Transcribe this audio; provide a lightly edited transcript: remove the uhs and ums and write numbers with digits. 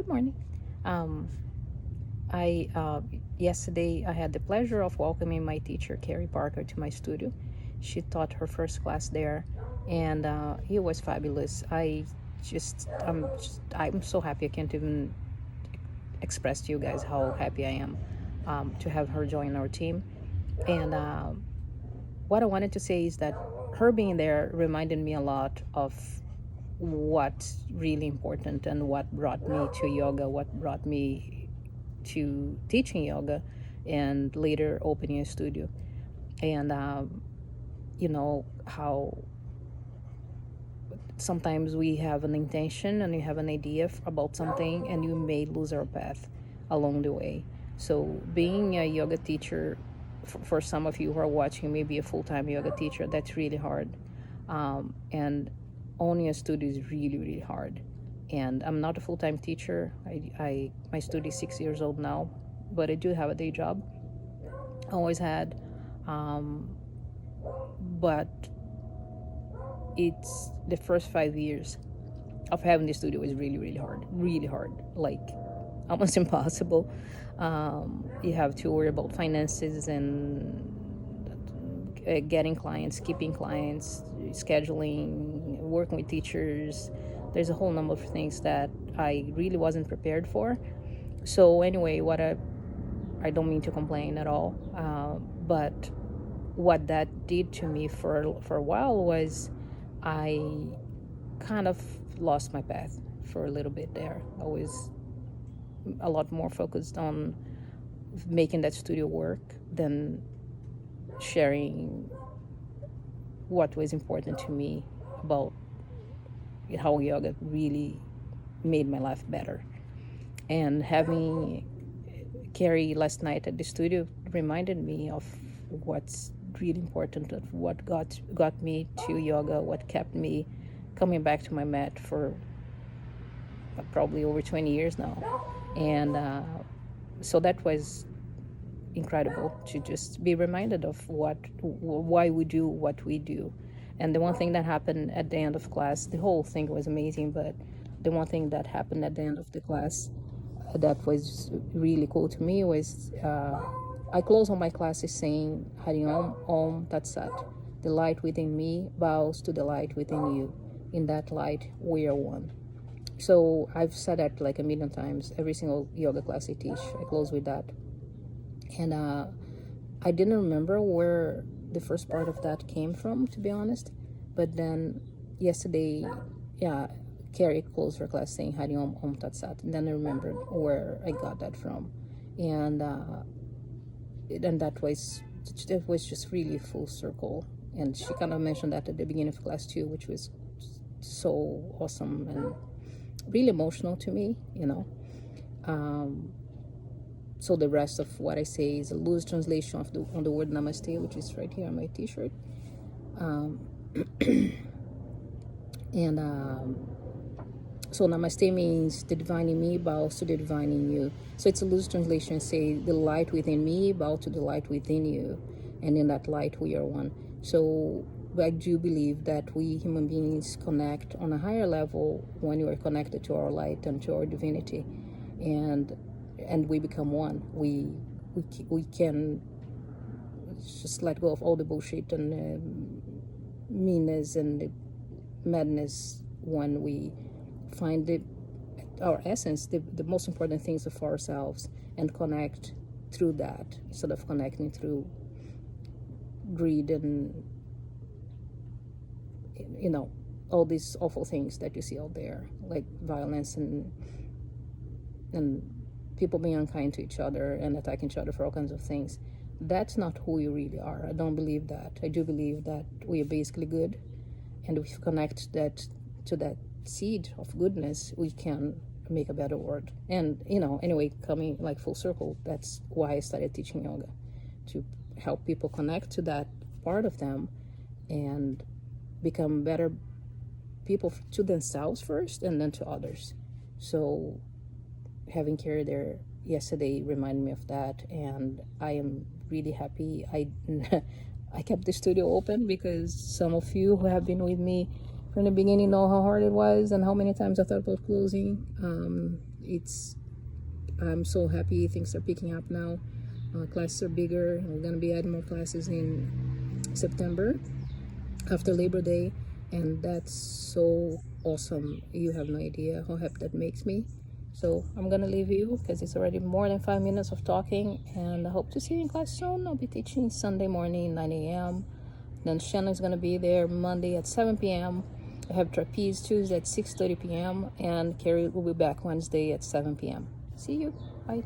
Good morning. Um, I Yesterday I had the pleasure of welcoming my teacher Carrie Parker to my studio. She taught her first class there, and it was fabulous. I'm so happy. I can't even express to you guys how happy I am to have her join our team. And what I wanted to say is that her being there reminded me a lot of what's really important and what brought me to yoga, what brought me to teaching yoga, and later opening a studio. And you know how sometimes we have an intention and you have an idea about something, and you may lose our path along the way. So being a yoga teacher, for some of you who are watching, maybe a full-time yoga teacher, that's really hard. And owning a studio is really, really hard. And I'm not a full-time teacher. My studio is 6 years old now, but I do have a day job. Always had. But it's the first 5 years of having the studio was really, really hard, like almost impossible. You have to worry about finances and getting clients, keeping clients, scheduling, working with teachers. There's a whole number of things that I really wasn't prepared for. So anyway, I don't mean to complain at all, but what that did to me for a while was I kind of lost my path for a little bit there. I was a lot more focused on making that studio work than sharing what was important to me about how yoga really made my life better. And having Carrie last night at the studio reminded me of what's really important, of what got me to yoga, what kept me coming back to my mat for probably over 20 years now. And so that was incredible to just be reminded of why we do what we do. And the one thing that happened at the end of class, the whole thing was amazing, but the one thing that happened at the end of the class that was really cool to me was I close all my classes saying Hari Om Tat Sat. The light within me bows to the light within you. In that light, we are one. So I've said that like a million times. Every single yoga class I teach, I close with that. And I didn't remember where the first part of that came from, to be honest. But then yesterday, yeah, Carrie closed her class saying Hari Om Tat Sat. And then I remembered where I got that from. And that was just really full circle. And she kind of mentioned that at the beginning of class too, which was so awesome and really emotional to me, So the rest of what I say is a loose translation on the word namaste, which is right here on my t-shirt. So namaste means the divine in me bows to the divine in you. So it's a loose translation, say the light within me bow to the light within you, and in that light we are one. So I do believe that we human beings connect on a higher level when we are connected to our light and to our divinity, and we become one. We can just let go of all the bullshit and meanness and the madness when we find our essence, the most important things of ourselves, and connect through that instead of connecting through greed and all these awful things that you see out there, like violence and people being unkind to each other and attacking each other for all kinds of things. That's not who we really are. I don't believe that. I do believe that we are basically good, and if we connect that to that seed of goodness, we can make a better world. And anyway, coming like full circle, that's why I started teaching yoga, to help people connect to that part of them and become better people to themselves first and then to others. So having Carrie there yesterday reminded me of that, and I am really happy I kept the studio open, because some of you who have been with me from the beginning know how hard it was and how many times I thought about closing. I'm so happy things are picking up now. Classes are bigger. We're gonna be adding more classes in September after Labor Day, and that's so awesome. You have no idea how happy that makes me. So I'm gonna leave you because it's already more than 5 minutes of talking, and I hope to see you in class soon. I'll be teaching Sunday morning 9 a.m. Then Shannon's gonna be there Monday at 7 p.m. I have trapeze Tuesday at 6:30 p.m. and Carrie will be back Wednesday at 7 p.m. See you. Bye.